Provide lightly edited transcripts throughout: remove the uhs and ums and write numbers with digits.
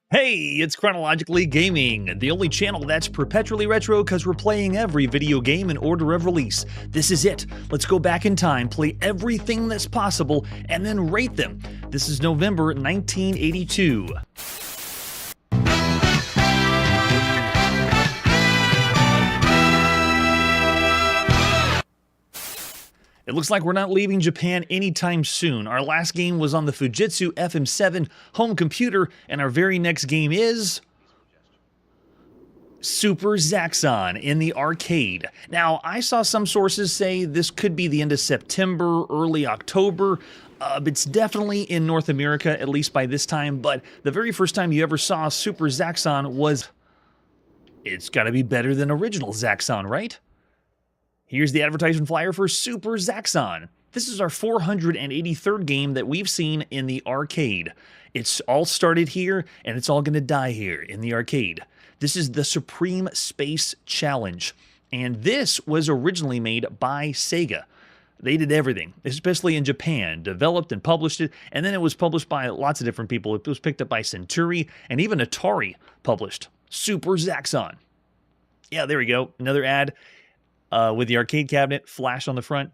Hey, it's Chronologically Gaming, the only channel that's perpetually retro because we're playing every video game in order of release. This is it. Let's go back in time, play everything that's possible, and then rate them. This is November 1982. It looks like we're not leaving Japan anytime soon. Our last game was on the Fujitsu FM7 home computer, and our very next game is Super Zaxxon in the arcade. Now, I saw some sources say this could be the end of September, early October. It's definitely in North America, at least by this time, but the very first time you ever saw Super Zaxxon was... It's gotta be better than original Zaxxon, right? Here's the advertisement flyer for Super Zaxxon. This is our 483rd game that we've seen in the arcade. It's all started here, and it's all going to die here in the arcade. This is the Supreme Space Challenge, and this was originally made by Sega. They did everything, especially in Japan, developed and published it, and then it was published by lots of different people. It was picked up by Centuri, and even Atari published Super Zaxxon. Yeah, there we go, another ad. With the arcade cabinet, flash on the front.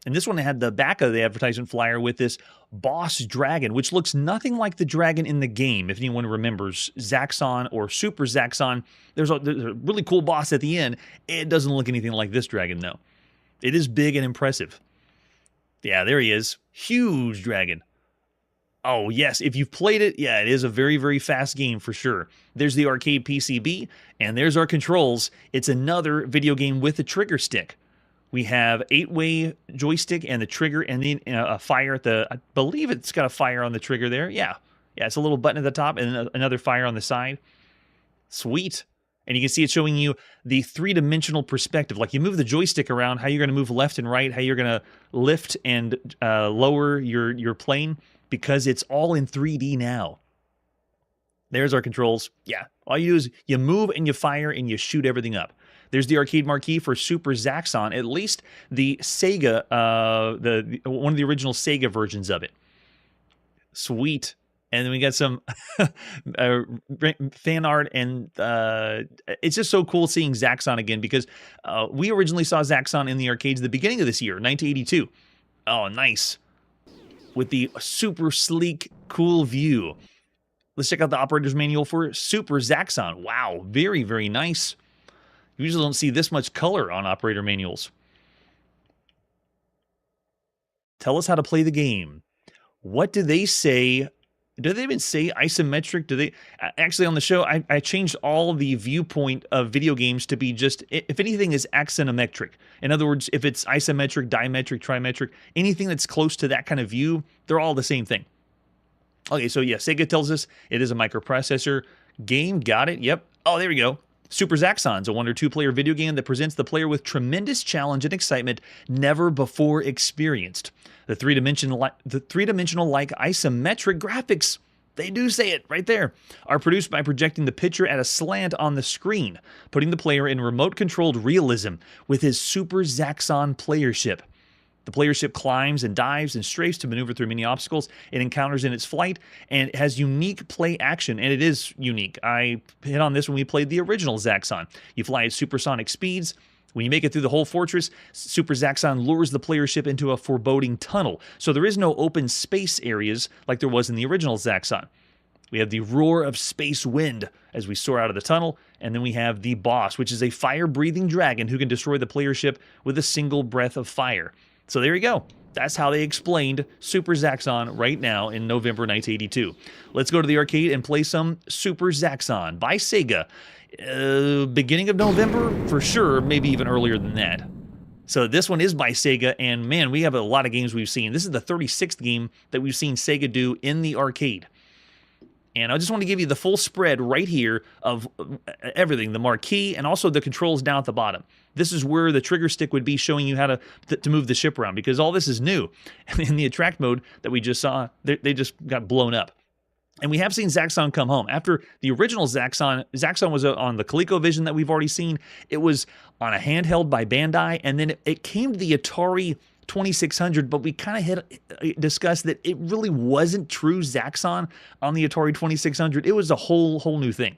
And this one had the back of the advertisement flyer with this boss dragon, which looks nothing like the dragon in the game, if anyone remembers Zaxxon or Super Zaxxon. There's a really cool boss at the end. It doesn't look anything like this dragon, though. It is big and impressive. Yeah, there he is. Huge dragon. Oh, yes, if you've played it, yeah, it is a very, very fast game for sure. There's the arcade PCB, and there's our controls. It's another video game with a trigger stick. We have 8-way joystick and the trigger, and then a fire at the... I believe it's got a fire on the trigger there. Yeah, it's a little button at the top and another fire on the side. Sweet. And you can see it showing you the three-dimensional perspective. Like you move the joystick around, how you're going to move left and right, how you're going to lift and lower your plane, because it's all in 3D now. There's our controls. Yeah, all you do is you move and you fire and you shoot everything up. There's the arcade marquee for Super Zaxxon, at least the Sega, one of the original Sega versions of it. Sweet. And then we got some uh, fan art, and it's just so cool seeing Zaxxon again, because we originally saw Zaxxon in the arcades at the beginning of this year, 1982. Oh, nice. With the super sleek, cool view. Let's check out the operator's manual for Super Zaxxon. Wow, very, very nice. You usually don't see this much color on operator manuals. Tell us how to play the game. What do they say? Do they even say isometric? Do they actually, on the show, I changed all the viewpoint of video games to be just, if anything, is axonometric. In other words, if it's isometric, dimetric, trimetric, anything that's close to that kind of view, they're all the same thing. Okay, so yeah, Sega tells us it is a microprocessor game. Got it. Yep. Oh, there we go. Super Zaxxon is a 1 or 2 player video game that presents the player with tremendous challenge and excitement never before experienced. The three-dimensional like isometric graphics, they do say it right there, are produced by projecting the picture at a slant on the screen, putting the player in remote-controlled realism with his Super Zaxxon playership. The playership climbs and dives and strafes to maneuver through many obstacles it encounters in its flight, and it has unique play action, and it is unique. I hit on this when we played the original Zaxxon. You fly at supersonic speeds. When you make it through the whole fortress, Super Zaxxon lures the playership into a foreboding tunnel, so there is no open space areas like there was in the original Zaxxon. We have the roar of space wind as we soar out of the tunnel, and then we have the boss, which is a fire-breathing dragon who can destroy the playership with a single breath of fire. So there you go. That's how they explained Super Zaxxon right now in November 1982. Let's go to the arcade and play some Super Zaxxon by Sega. Beginning of November, for sure, maybe even earlier than that. So this one is by Sega, and man, we have a lot of games we've seen. This is the 36th game that we've seen Sega do in the arcade. And I just want to give you the full spread right here of everything, the marquee and also the controls down at the bottom. This is where the trigger stick would be showing you how to move the ship around, because all this is new. And in the attract mode that we just saw, they just got blown up. And we have seen Zaxxon come home. After the original Zaxxon was on the ColecoVision that we've already seen. It was on a handheld by Bandai, and then it came to the Atari 2600, but we kind of discussed that it really wasn't true Zaxxon on the Atari 2600. It was a whole new thing.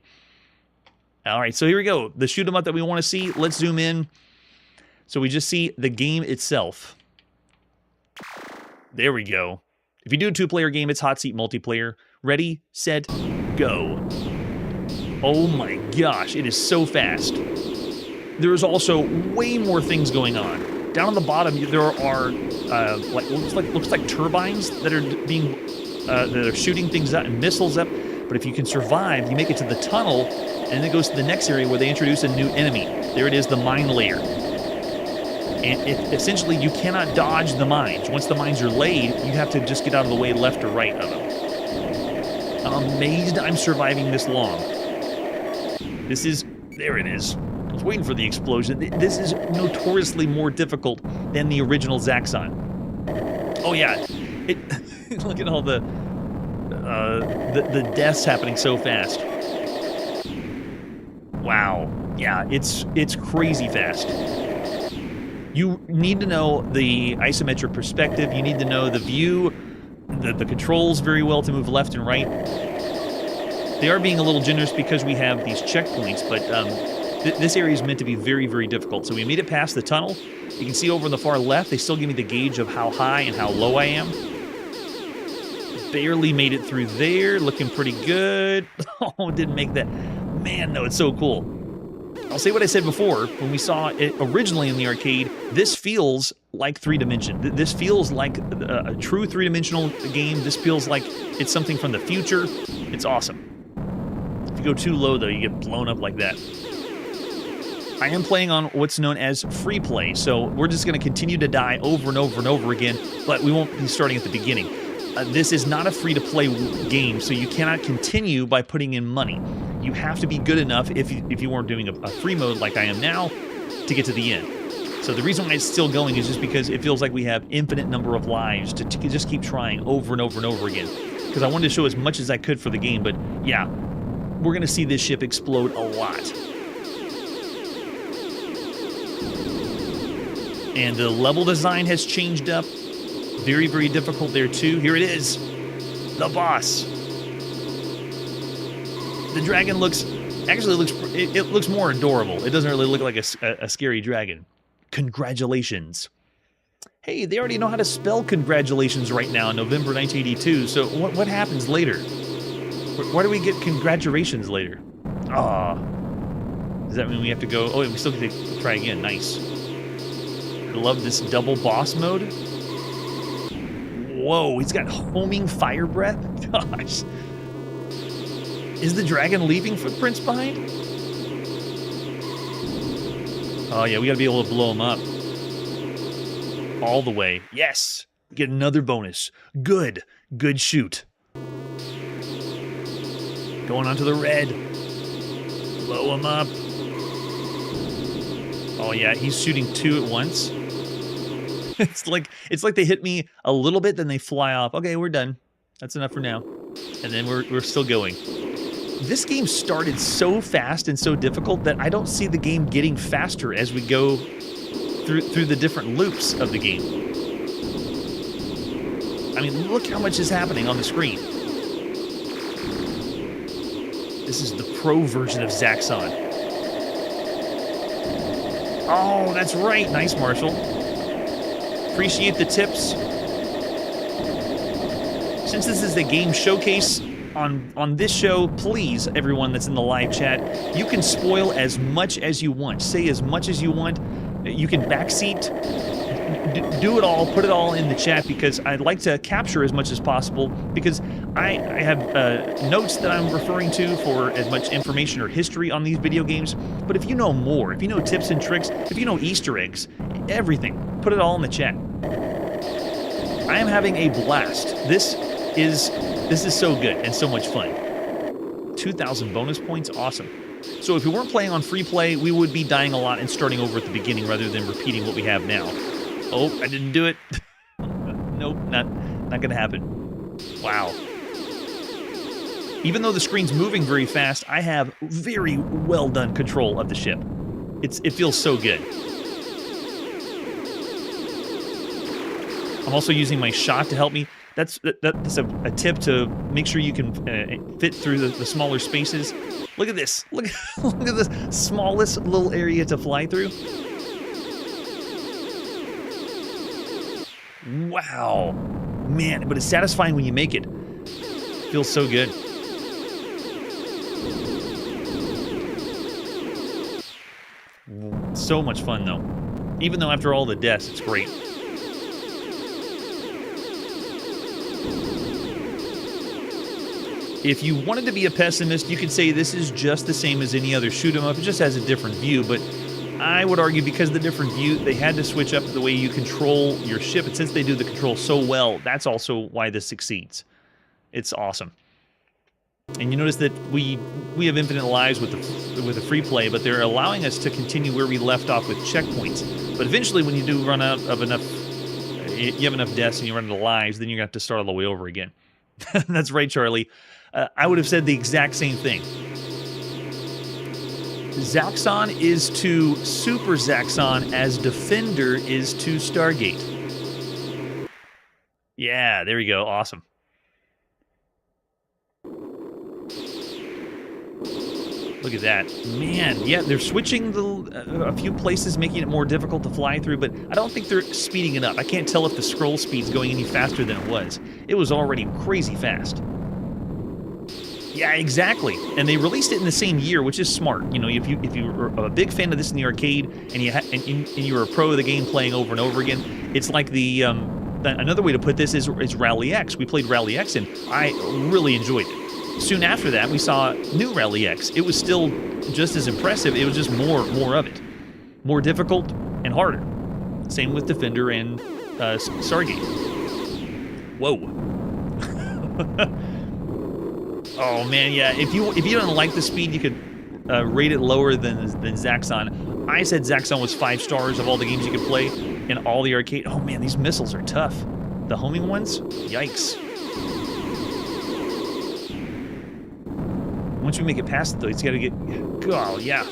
All right, so here we go. The shoot 'em up that we want to see. Let's zoom in. So we just see the game itself. There we go. If you do a 2-player game, it's hot seat multiplayer. Ready, set, go. Oh my gosh, it is so fast. There is also way more things going on. Down on the bottom, there are looks like turbines that are being that are shooting things out and missiles up. But if you can survive, you make it to the tunnel, and then it goes to the next area where they introduce a new enemy. There it is, the mine layer. And essentially, you cannot dodge the mines. Once the mines are laid, you have to just get out of the way, left or right of them. I'm amazed I'm surviving this long. There it is. I was waiting for the explosion. This is notoriously more difficult than the original Zaxxon. Oh yeah, look at all the deaths happening so fast. Wow, yeah, it's crazy fast. You need to know the isometric perspective. You need to know the view, the controls very well to move left and right. They are being a little generous because we have these checkpoints, but this area is meant to be very, very difficult. So we made it past the tunnel. You can see over on the far left, they still give me the gauge of how high and how low I am. Barely made it through there. Looking pretty good. Oh, didn't make that. Man, no, it's so cool. I'll say what I said before. When we saw it originally in the arcade, this feels like 3-dimension. This feels like a true 3-dimensional game. This feels like it's something from the future. It's awesome. If you go too low, though, you get blown up like that. I am playing on what's known as free play, so we're just going to continue to die over and over and over again, but we won't be starting at the beginning. This is not a free-to-play game, so you cannot continue by putting in money. You have to be good enough, if you weren't doing a free mode like I am now, to get to the end. So the reason why it's still going is just because it feels like we have infinite number of lives to just keep trying over and over and over again. Because I wanted to show as much as I could for the game, but yeah, we're going to see this ship explode a lot. And the level design has changed up. Very, very difficult there too. Here it is. The boss. The dragon it looks more adorable. It doesn't really look like a scary dragon. Congratulations. Hey, they already know how to spell congratulations right now in November 1982, so what happens later? Why do we get congratulations later? Ah. Does that mean we have to go? Oh, we still get to try again. Nice. I love this double boss mode. Whoa, he's got homing fire breath? Gosh. Is the dragon leaving footprints behind? Oh yeah, we gotta be able to blow him up. All the way. Yes! Get another bonus. Good. Good shoot. Going on to the red. Blow him up. Oh yeah, he's shooting two at once. It's like they hit me a little bit, then they fly off. Okay, we're done. That's enough for now. And then we're still going. This game started so fast and so difficult that I don't see the game getting faster as we go through the different loops of the game. I mean, look how much is happening on the screen. This is the pro version of Zaxxon. Oh, that's right. Nice, Marshall. Appreciate the tips. Since this is a game showcase on this show, please, everyone that's in the live chat, you can spoil as much as you want. Say as much as you want. You can backseat, do it all, put it all in the chat, because I'd like to capture as much as possible, because I have notes that I'm referring to for as much information or history on these video games. But if you know more, if you know tips and tricks, if you know Easter eggs, everything, put it all in the chat. I am having a blast. This is so good and so much fun. 2,000 bonus points, awesome. So if we weren't playing on free play, we would be dying a lot and starting over at the beginning rather than repeating what we have now. Oh, I didn't do it. Nope, not gonna happen. Wow. Even though the screen's moving very fast, I have very well done control of the ship. It feels so good. I'm also using my shot to help me. That's a tip to make sure you can fit through the smaller spaces. Look at this. Look at this smallest little area to fly through. Wow. Man, but it's satisfying when you make it. Feels so good. So much fun, though. Even though after all the deaths, it's great. If you wanted to be a pessimist, you could say this is just the same as any other shoot 'em up. It just has a different view, but I would argue because of the different view, they had to switch up the way you control your ship, and since they do the control so well, that's also why this succeeds. It's awesome. And you notice that we have infinite lives with the free play, but they're allowing us to continue where we left off with checkpoints. But eventually, when you do run out of enough, you have enough deaths and you run out of lives, then you're going to have to start all the way over again. That's right, Charlie. I would have said the exact same thing. Zaxxon is to Super Zaxxon as Defender is to Stargate. Yeah, there we go. Awesome. Look at that. Man, yeah, they're switching a few places, making it more difficult to fly through, but I don't think they're speeding it up. I can't tell if the scroll speed's going any faster than it was. It was already crazy fast. Yeah, exactly. And they released it in the same year, which is smart. You know, if you were a big fan of this in the arcade and you were a pro of the game playing over and over again, it's like another way to put this is Rally X. We played Rally X and I really enjoyed it. Soon after that, we saw new Rally X. It was still just as impressive. It was just more of it, more difficult and harder. Same with Defender and Stargate. Whoa. Oh man, yeah. If you don't like the speed, you could rate it lower than Zaxxon. I said Zaxxon was 5 stars of all the games you could play in all the arcade. Oh man, these missiles are tough. The homing ones, yikes. Once we make it past it, though, it's got to get. Oh yeah.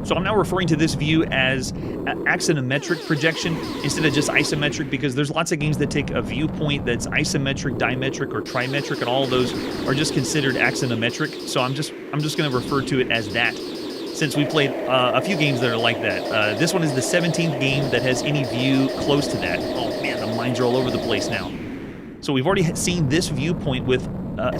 So I'm now referring to this view as axonometric projection instead of just isometric, because there's lots of games that take a viewpoint that's isometric, dimetric, or trimetric, and all of those are just considered axonometric. So I'm just going to refer to it as that, since we played a few games that are like that. This one is the 17th game that has any view close to that. Oh man, the mines are all over the place now. So we've already seen this viewpoint with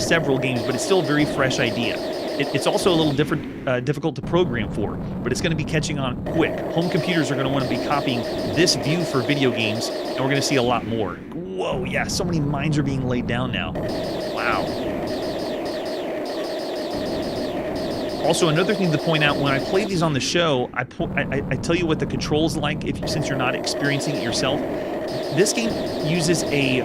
several games, but it's still a very fresh idea. It's also a little difficult to program for, but it's going to be catching on quick. Home computers are going to want to be copying this view for video games, and we're going to see a lot more. Whoa, yeah, so many mines are being laid down now. Wow. Also, another thing to point out, when I play these on the show, I tell you what the controls like, since you're not experiencing it yourself. This game uses a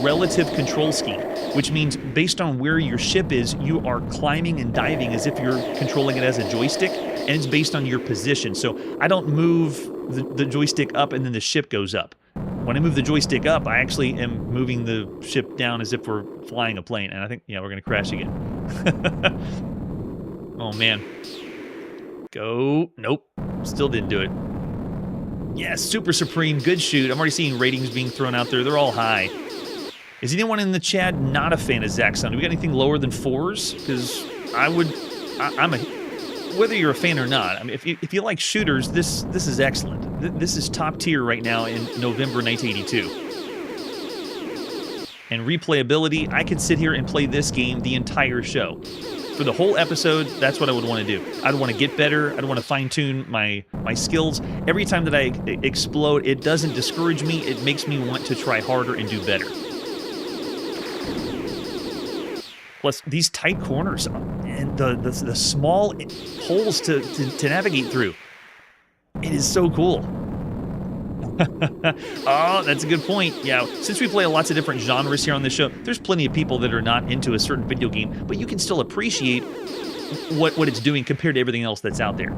relative control scheme, which means based on where your ship is, you are climbing and diving as if you're controlling it as a joystick, and it's based on your position. So I don't move the joystick up and then the ship goes up. When I move the joystick up, I actually am moving the ship down as if we're flying a plane, and I think, yeah, we're going to crash again. Oh, man. Go. Nope. Still didn't do it. Yeah, Super Supreme, good shoot. I'm already seeing ratings being thrown out there. They're all high. Is anyone in the chat not a fan of Zaxxon? Do we got anything lower than 4s? Because whether you're a fan or not, I mean, if you like shooters, this is excellent. This is top tier right now in November 1982. And replayability, I could sit here and play this game the entire show. For the whole episode, that's what I would want to do. I'd want to get better. I'd want to fine-tune my skills. Every time that I explode, it doesn't discourage me. It makes me want to try harder and do better. Plus, these tight corners and the small holes to navigate through. It is so cool. Oh, that's a good point. Yeah, since we play lots of different genres here on this show, there's plenty of people that are not into a certain video game, but you can still appreciate what it's doing compared to everything else that's out there.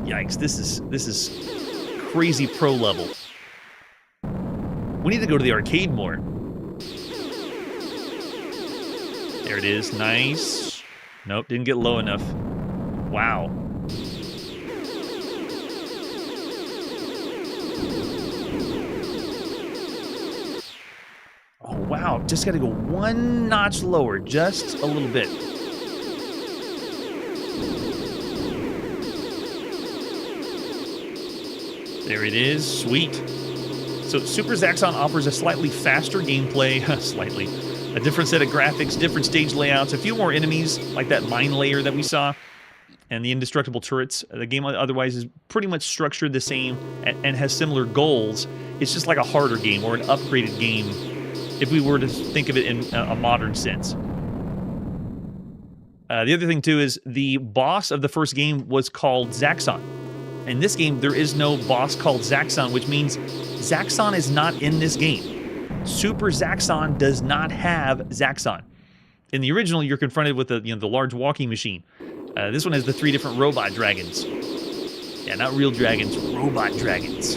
Yikes, this is crazy pro level. We need to go to the arcade more. There it is. Nice. Nope, didn't get low enough. Wow. Oh, wow. Just got to go one notch lower, just a little bit. There it is. Sweet. So Super Zaxxon offers a slightly faster gameplay, a different set of graphics, different stage layouts, a few more enemies, like that mine layer that we saw, and the indestructible turrets. The game otherwise is pretty much structured the same and has similar goals. It's just like a harder game or an upgraded game, if we were to think of it in a modern sense. The other thing, too, is the boss of the first game was called Zaxxon. In this game, there is no boss called Zaxxon, which means Zaxxon is not in this game. Super Zaxxon does not have Zaxxon. In the original, you're confronted with the large walking machine. This one has the 3 different robot dragons. Yeah, not real dragons, robot dragons.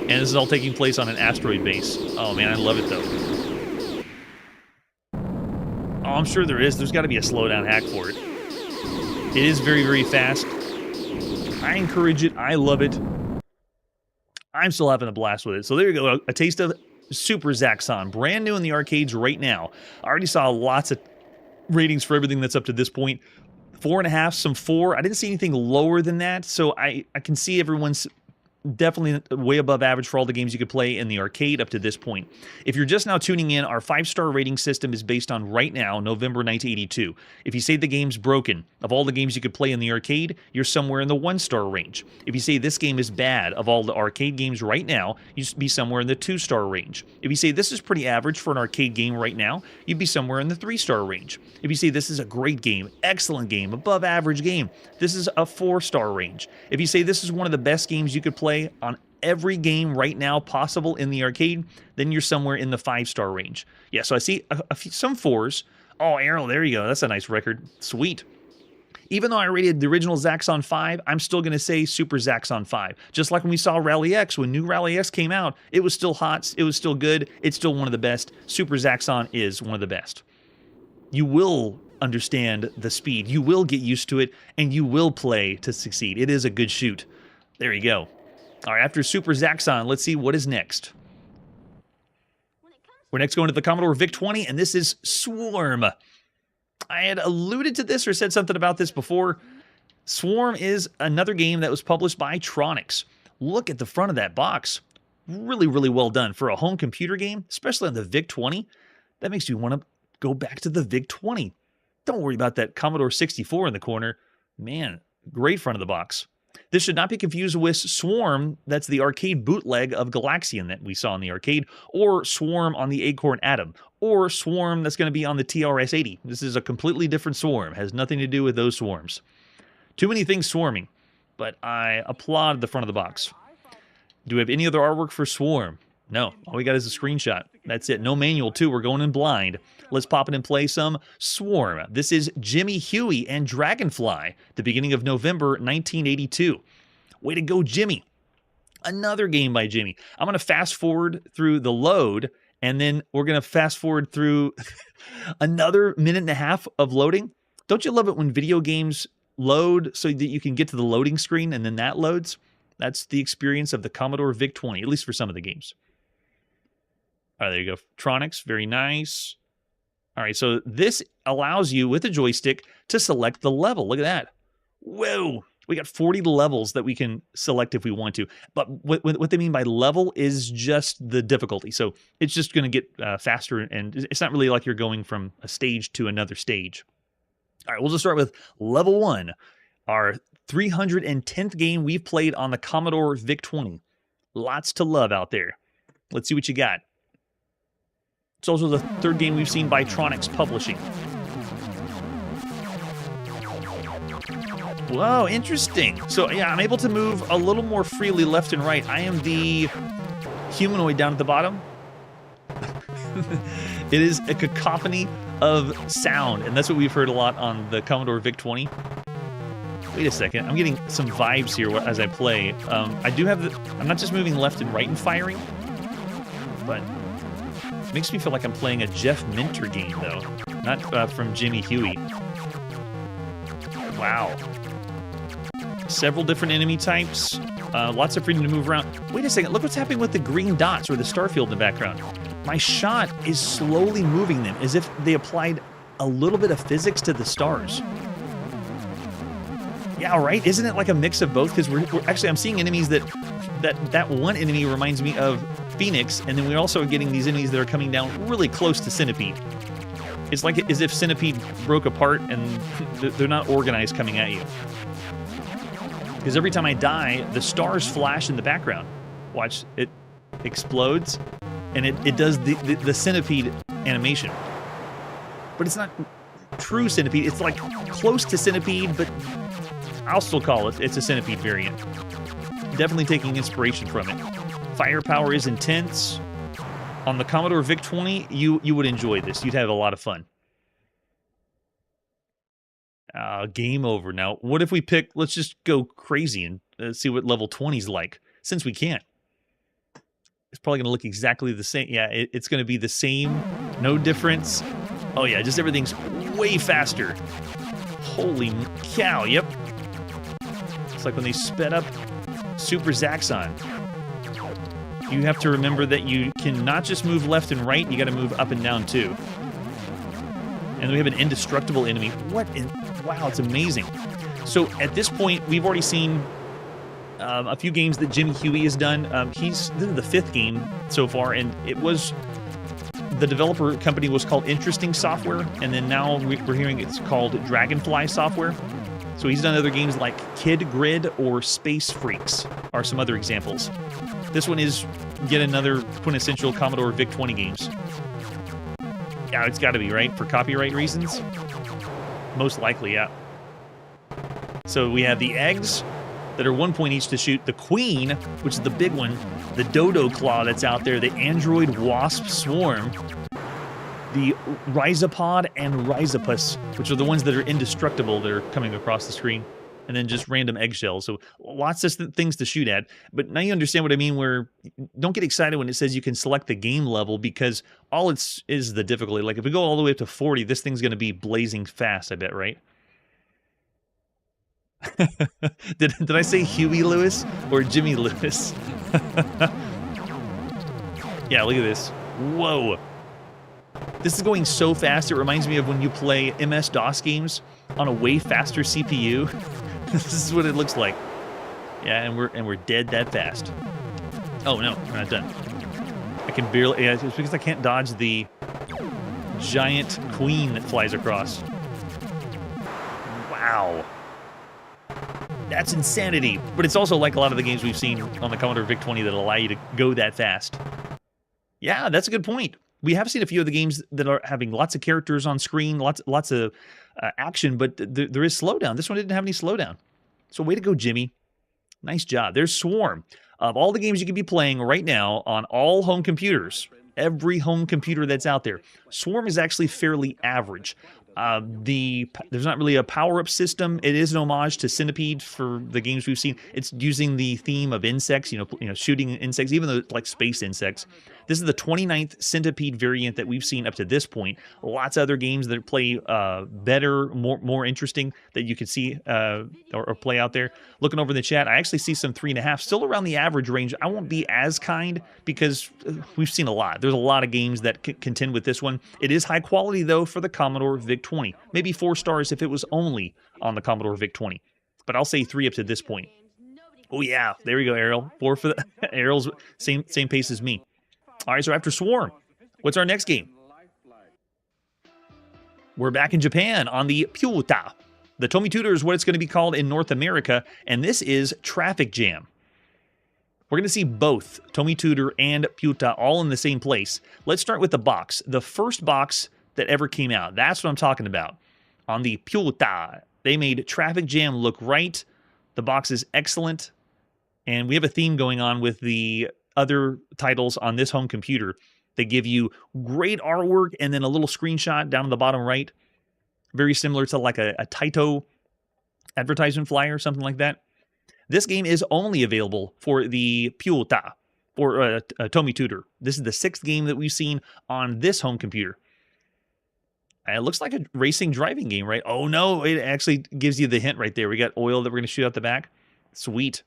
And this is all taking place on an asteroid base. Oh man, I love it though. Oh, I'm sure there is. There's got to be a slowdown hack for it. It is very, very fast. I encourage it. I love it. I'm still having a blast with it. So there you go. A taste of Super Zaxxon. Brand new in the arcades right now. I already saw lots of ratings for everything that's up to this point. 4.5, some 4. I didn't see anything lower than that. So I can see everyone's definitely way above average for all the games you could play in the arcade up to this point. If you're just now tuning in, our 5-star rating system is based on right now, November 1982. If you say the game's broken, of all the games you could play in the arcade, you're somewhere in the 1-star range. If you say this game is bad, of all the arcade games right now, you'd be somewhere in the 2-star range. If you say this is pretty average for an arcade game right now, you'd be somewhere in the 3-star range. If you say this is a great game, excellent game, above average game, this is a 4-star range. If you say this is one of the best games you could play on every game right now possible in the arcade, then you're somewhere in the 5-star range. Yeah, so I see some 4s. Oh, Errol, there you go. That's a nice record. Sweet. Even though I rated the original Zaxxon 5, I'm still going to say Super Zaxxon 5. Just like when we saw Rally X, when new Rally X came out, it was still hot, it was still good, it's still one of the best. Super Zaxxon is one of the best. You will understand the speed. You will get used to it, and you will play to succeed. It is a good shoot. There you go. All right, after Super Zaxxon, let's see what is next. We're next going to the Commodore VIC-20, and this is Swarm. I had alluded to this or said something about this before. Swarm is another game that was published by Tronix. Look at the front of that box. Really, really well done. For a home computer game, especially on the VIC-20, that makes you want to go back to the VIC-20. Don't worry about that Commodore 64 in the corner. Man, great front of the box. This should not be confused with Swarm, that's the arcade bootleg of Galaxian that we saw in the arcade, or Swarm on the Acorn Atom, or Swarm that's going to be on the TRS-80. This is a completely different Swarm. Has nothing to do with those swarms. Too many things swarming, but I applaud the front of the box. Do we have any other artwork for Swarm? No. All we got is a screenshot. That's it. No manual, too. We're going in blind. Let's pop in and play some Swarm. This is Jimmy Huey and Dragonfly, the beginning of November 1982. Way to go, Jimmy. Another game by Jimmy. I'm going to fast forward through the load, and then we're going to fast forward through another minute and a half of loading. Don't you love it when video games load so that you can get to the loading screen and then that loads? That's the experience of the Commodore VIC-20, at least for some of the games. All right, there you go. Tronix, very nice. All right, so this allows you, with a joystick, to select the level. Look at that. Whoa! We got 40 levels that we can select if we want to. But what they mean by level is just the difficulty. So it's just going to get faster, and it's not really like you're going from a stage to another stage. All right, we'll just start with level 1, our 310th game we've played on the Commodore VIC-20. Lots to love out there. Let's see what you got. It's also the third game we've seen by Tronix Publishing. Whoa, interesting. So, yeah, I'm able to move a little more freely left and right. I am the humanoid down at the bottom. It is a cacophony of sound, and that's what we've heard a lot on the Commodore VIC-20. Wait a second, I'm getting some vibes here as I play. I do have I'm not just moving left and right and firing, but it makes me feel like I'm playing a Jeff Minter game, though. Not from Jimmy Huey. Wow. Several different enemy types. Lots of freedom to move around. Wait a second, look what's happening with the green dots or the starfield in the background. My shot is slowly moving them as if they applied a little bit of physics to the stars. Yeah, right? Isn't it like a mix of both? Because we're actually, I'm seeing enemies that one enemy reminds me of Phoenix, and then we're also getting these enemies that are coming down really close to Centipede. It's like as if Centipede broke apart and they're not organized coming at you. Because every time I die, the stars flash in the background. Watch, it explodes, and it does the Centipede animation. But it's not true Centipede. It's like close to Centipede, but I'll still call it's a Centipede variant. Definitely taking inspiration from it. Firepower is intense. On the Commodore VIC-20, you would enjoy this. You'd have a lot of fun. Game over. Now, what if we pick, let's just go crazy and see what level 20 is like, since we can't. It's probably going to look exactly the same. Yeah, it's going to be the same. No difference. Oh, yeah, just everything's way faster. Holy cow, yep. It's like when they sped up Super Zaxxon. You have to remember that you can not just move left and right, you got to move up and down, too. And we have an indestructible enemy. Wow, it's amazing. So at this point, we've already seen a few games that Jimmy Huey has done. This is the 5th game so far, and it was... The developer company was called Interesting Software, and then now we're hearing it's called Dragonfly Software. So he's done other games like Kid Grid or Space Freaks are some other examples. This one is yet another quintessential Commodore VIC-20 games. Yeah, it's got to be, right? For copyright reasons? Most likely, yeah. So we have the eggs that are 1 point each to shoot. The queen, which is the big one. The dodo claw that's out there. The android wasp swarm. The rhizopod and rhizopus, which are the ones that are indestructible that are coming across the screen. and then just random eggshells. So lots of things to shoot at. But now you understand what I mean, where don't get excited when it says you can select the game level, because all is the difficulty. Like if we go all the way up to 40, this thing's going to be blazing fast, I bet, right? Did I say Huey Lewis or Jimmy Lewis? Yeah, look at this. Whoa. This is going so fast, it reminds me of when you play MS-DOS games on a way faster CPU. This is what it looks like. Yeah, and we're dead that fast. Oh no, we're not done. I can barely, yeah, it's because I can't dodge the giant queen that flies across. Wow. That's insanity. But it's also like a lot of the games we've seen on the Commodore VIC-20 that allow you to go that fast. Yeah, that's a good point. We have seen a few of the games that are having lots of characters on screen, lots of action, but there is slowdown. This one didn't have any slowdown. So way to go, Jimmy. Nice job. There's Swarm. Of all the games you could be playing right now on all home computers, every home computer that's out there, Swarm is actually fairly average. There's not really a power-up system. It is an homage to Centipede for the games we've seen. It's using the theme of insects, you know, shooting insects, even though it's like space insects. This is the 29th Centipede variant that we've seen up to this point. Lots of other games that play better, more interesting that you can see or play out there. Looking over the chat, I actually see some 3.5, still around the average range. I won't be as kind because we've seen a lot. There's a lot of games that contend with this one. It is high quality, though, for the Commodore VIC-20. Maybe 4 stars if it was only on the Commodore VIC-20. But I'll say 3 up to this point. Oh, yeah. There we go, Ariel. 4 for the Ariel's same pace as me. All right, so after Swarm, what's our next game? We're back in Japan on the Pyuta. The Tomy Tutor is what it's going to be called in North America, and this is Traffic Jam. We're going to see both Tomy Tutor and Pyuta all in the same place. Let's start with the box. The first box that ever came out. That's what I'm talking about. On the Pyuta, they made Traffic Jam look right. The box is excellent, and we have a theme going on with the other titles on this home computer. They give you great artwork and then a little screenshot down in the bottom right. Very similar to like a Taito advertisement flyer, something like that. This game is only available for the Pyuta, or Tomy Tutor. This is the 6th game that we've seen on this home computer. It looks like a racing driving game, right? Oh no, it actually gives you the hint right there. We got oil that we're going to shoot out the back. Sweet.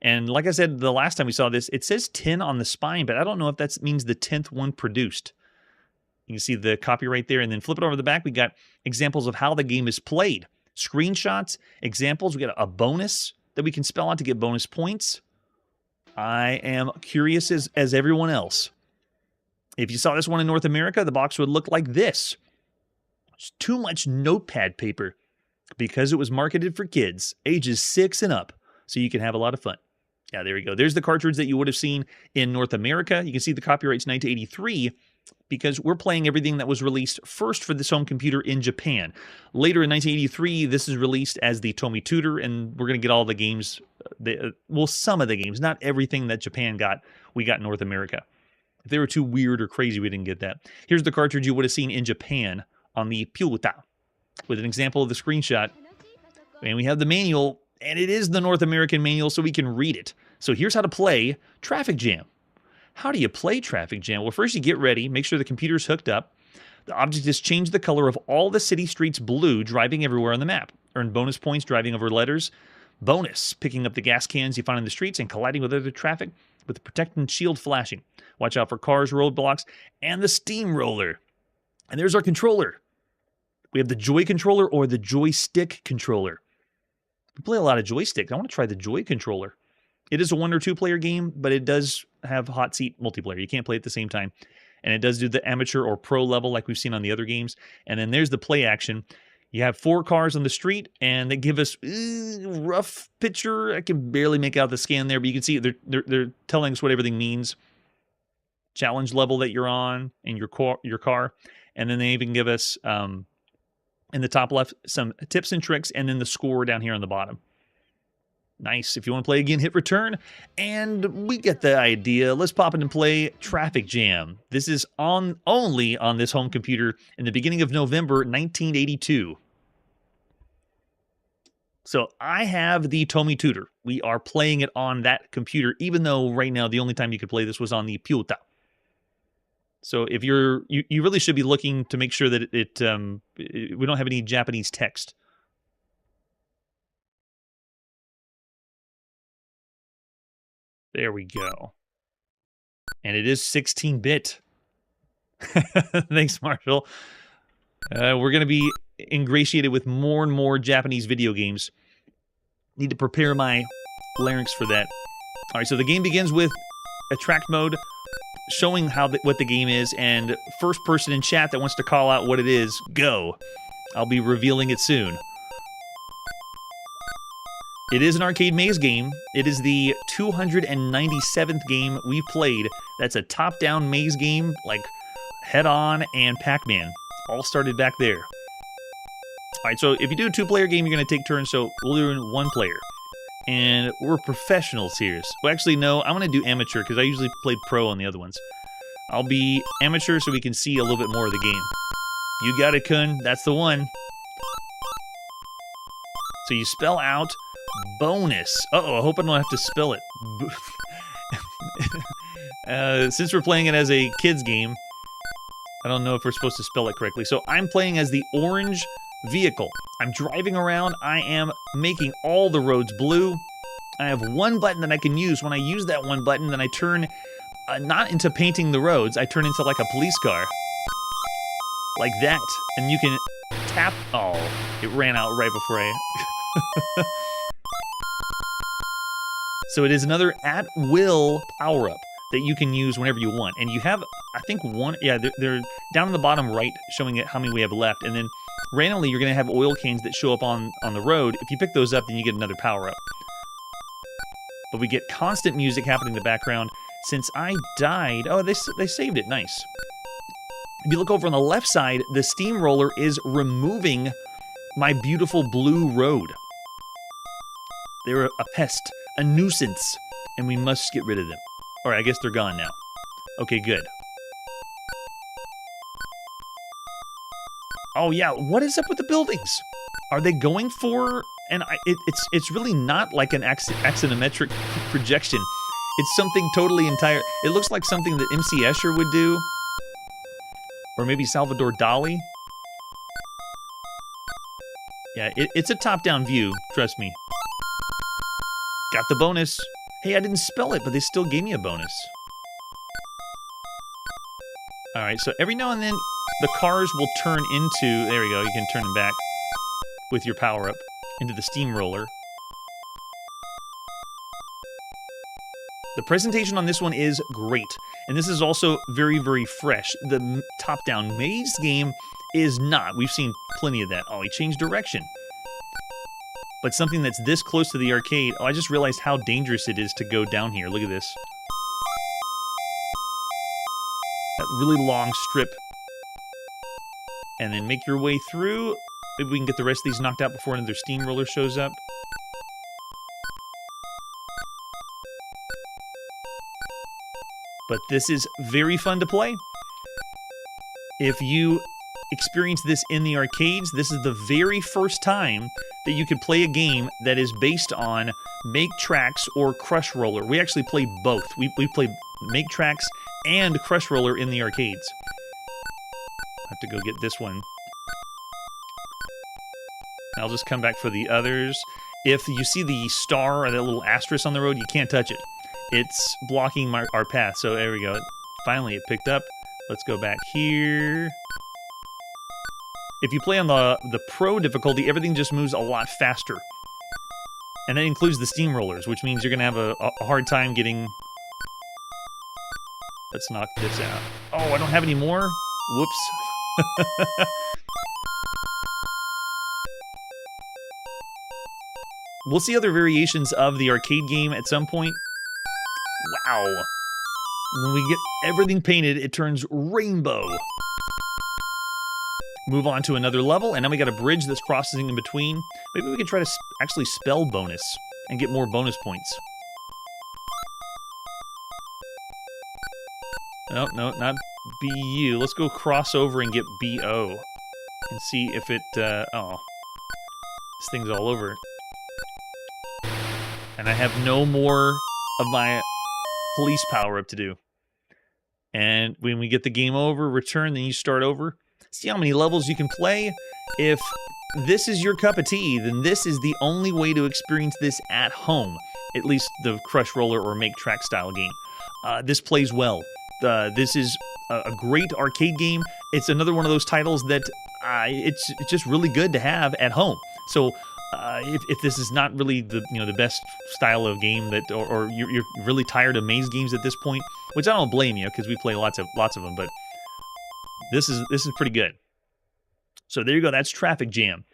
And like I said, the last time we saw this, it says 10 on the spine, but I don't know if that means the 10th one produced. You can see the copyright there, and then flip it over the back. We got examples of how the game is played. Screenshots, examples. We got a bonus that we can spell out to get bonus points. I am curious as everyone else. If you saw this one in North America, the box would look like this. It's too much notepad paper because it was marketed for kids, ages 6 and up, so you can have a lot of fun. Yeah, there we go. There's the cartridge that you would have seen in North America. You can see the copyright's 1983 because we're playing everything that was released first for this home computer in Japan. Later in 1983, this is released as the Tomy Tutor, and we're going to get all the games, well, some of the games, not everything that Japan got, we got in North America. If they were too weird or crazy, we didn't get that. Here's the cartridge you would have seen in Japan on the Pyuta with an example of the screenshot. And we have the manual, and it is the North American manual, so we can read it. So here's how to play Traffic Jam. How do you play Traffic Jam? Well, first you get ready, make sure the computer's hooked up. The object is change the color of all the city streets blue, driving everywhere on the map. Earn bonus points driving over letters. Bonus, picking up the gas cans you find in the streets and colliding with other traffic with the protecting shield flashing. Watch out for cars, roadblocks, and the steamroller. And there's our controller. We have the Joy controller or the joystick controller. We play a lot of joysticks. I want to try the Joy controller. It is a 1 or 2 player game, but it does have hot seat multiplayer. You can't play at the same time. And it does do the amateur or pro level like we've seen on the other games. And then there's the play action. You have 4 cars on the street, and they give us rough picture. I can barely make out the scan there, but you can see they're telling us what everything means. Challenge level that you're on in your car. And then they even give us, in the top left, some tips and tricks, and then the score down here on the bottom. Nice. If you want to play again, hit return. And we get the idea. Let's pop in and play Traffic Jam. This is only on this home computer in the beginning of November 1982. So I have the Tomy Tutor. We are playing it on that computer, even though right now the only time you could play this was on the Piuta. So if you really should be looking to make sure that we don't have any Japanese text. There we go. And it is 16-bit. Thanks, Marshall. We're going to be ingratiated with more and more Japanese video games. Need to prepare my larynx for that. All right, so the game begins with attract mode, showing what the game is, and first person in chat that wants to call out what it is, go. I'll be revealing it soon. It is an arcade maze game. It is the 297th game we've played. That's a top-down maze game, like Head-On and Pac-Man. All started back there. All right, so if you do a two-player game, you're going to take turns, so we'll do one player. And we're professionals here. Well, actually, no, I'm going to do amateur, because I usually played pro on the other ones. I'll be amateur so we can see a little bit more of the game. You got it, Kun. That's the one. So you spell out bonus. Uh-oh, I hope I don't have to spell it. Since we're playing it as a kid's game, I don't know if we're supposed to spell it correctly. So I'm playing as the orange vehicle. I'm driving around. I am making all the roads blue. I have one button that I can use. When I use that one button, then I turn not into painting the roads. I turn into like a police car. Like that. And you can tap. Oh, it ran out right before I... So it is another at-will power-up that you can use whenever you want. And you have, I think, one... Yeah, they're down in the bottom right showing it how many we have left. And then randomly, you're going to have oil cans that show up on the road. If you pick those up, then you get another power-up. But we get constant music happening in the background. Since I died... Oh, they saved it. Nice. If you look over on the left side, the steamroller is removing my beautiful blue road. They're a pest, a nuisance, and we must get rid of them. All right, I guess they're gone now. Okay, good. Oh yeah, what is up with the buildings? Are they going for... And it's really not like an axonometric projection. It's something totally entire... It looks like something that MC Escher would do. Or maybe Salvador Dali. Yeah, it's a top-down view, trust me. Got the bonus. Hey, I didn't spell it, but they still gave me a bonus. Alright, so every now and then, the cars will turn into... There we go, you can turn them back with your power-up into the steamroller. The presentation on this one is great, and this is also very, very fresh. The top-down maze game is not. We've seen plenty of that. Oh, he changed direction. But something that's this close to the arcade... Oh, I just realized how dangerous it is to go down here. Look at this. That really long strip. And then make your way through. Maybe we can get the rest of these knocked out before another steamroller shows up. But this is very fun to play. If you experience this in the arcades, this is the very first time that you could play a game that is based on Make Tracks or Crush Roller. We actually play both. We play Make Tracks and Crush Roller in the arcades. I have to go get this one. I'll just come back for the others. If you see the star or that little asterisk on the road, you can't touch it. It's blocking our path. So there we go. Finally, it picked up. Let's go back here. If you play on the pro difficulty, everything just moves a lot faster. And that includes the steamrollers, which means you're going to have a hard time getting... Let's knock this out. Oh, I don't have any more? Whoops. We'll see other variations of the arcade game at some point. Wow. When we get everything painted, it turns rainbow. Move on to another level, and now we got a bridge that's crossing in between. Maybe we could try to actually spell bonus and get more bonus points. No, not BU. Let's go cross over and get BO and see if it... oh. This thing's all over. And I have no more of my police power up to do. And when we get the game over, return, then you start over. See how many levels you can play? If this is your cup of tea, then this is the only way to experience this at home. At least the Crush Roller or Make Track style game. This plays well. This is a great arcade game. It's another one of those titles that it's just really good to have at home. So if this is not really the best style of game that, or you're really tired of maze games at this point, which I don't blame you because we play lots of them, but this is pretty good. So there you go. That's Traffic Jam.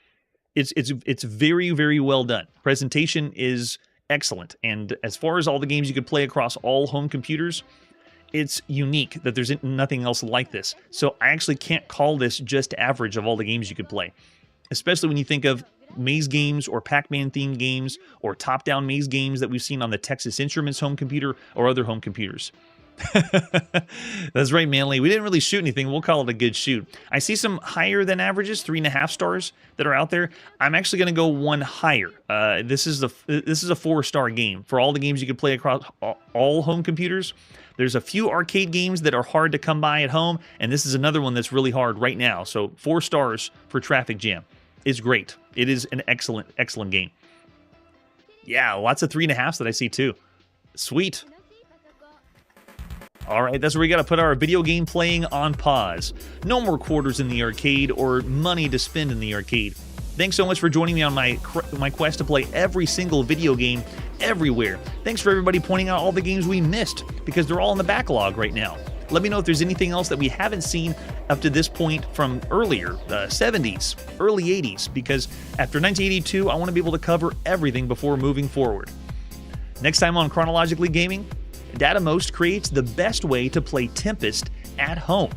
It's very, very well done. Presentation is excellent, and as far as all the games you could play across all home computers, it's unique that there's nothing else like this. So I actually can't call this just average of all the games you could play, especially when you think of maze games or Pac-Man themed games or top-down maze games that we've seen on the Texas Instruments home computer or other home computers. That's right, Manly. We didn't really shoot anything. We'll call it a good shoot. I see some higher than averages, 3.5 stars that are out there. I'm actually going to go one higher. This is a 4-star game for all the games you can play across all home computers. There's a few arcade games that are hard to come by at home, and this is another one that's really hard right now. So 4 stars for Traffic Jam. It's great. It is an excellent, excellent game. Yeah, lots of 3.5s that I see too. Sweet. All right, that's where we got to put our video game playing on pause. No more quarters in the arcade or money to spend in the arcade. Thanks so much for joining me on my quest to play every single video game everywhere. Thanks for everybody pointing out all the games we missed, because they're all in the backlog right now. Let me know if there's anything else that we haven't seen up to this point from earlier, the 70s, early 80s, because after 1982, I want to be able to cover everything before moving forward. Next time on Chronologically Gaming, Datamost creates the best way to play Tempest at home.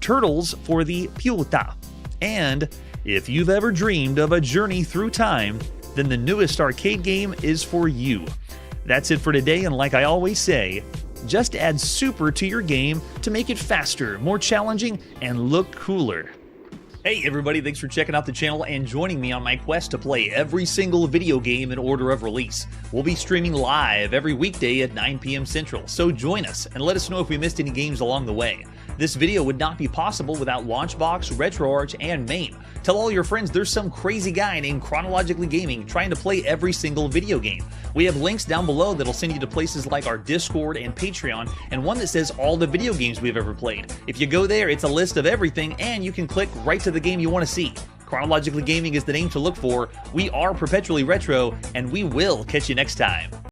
Turtles for the Piuta. And if you've ever dreamed of a journey through time, then the newest arcade game is for you. That's it for today, and like I always say, just add super to your game to make it faster, more challenging, and look cooler. Hey everybody, thanks for checking out the channel and joining me on my quest to play every single video game in order of release. We'll be streaming live every weekday at 9 p.m. Central, so join us and let us know if we missed any games along the way. This video would not be possible without Launchbox, RetroArch, and MAME. Tell all your friends there's some crazy guy named Chronologically Gaming trying to play every single video game. We have links down below that'll send you to places like our Discord and Patreon, and one that says all the video games we've ever played. If you go there, it's a list of everything, and you can click right to the game you want to see. Chronologically Gaming is the name to look for. We are perpetually retro, and we will catch you next time.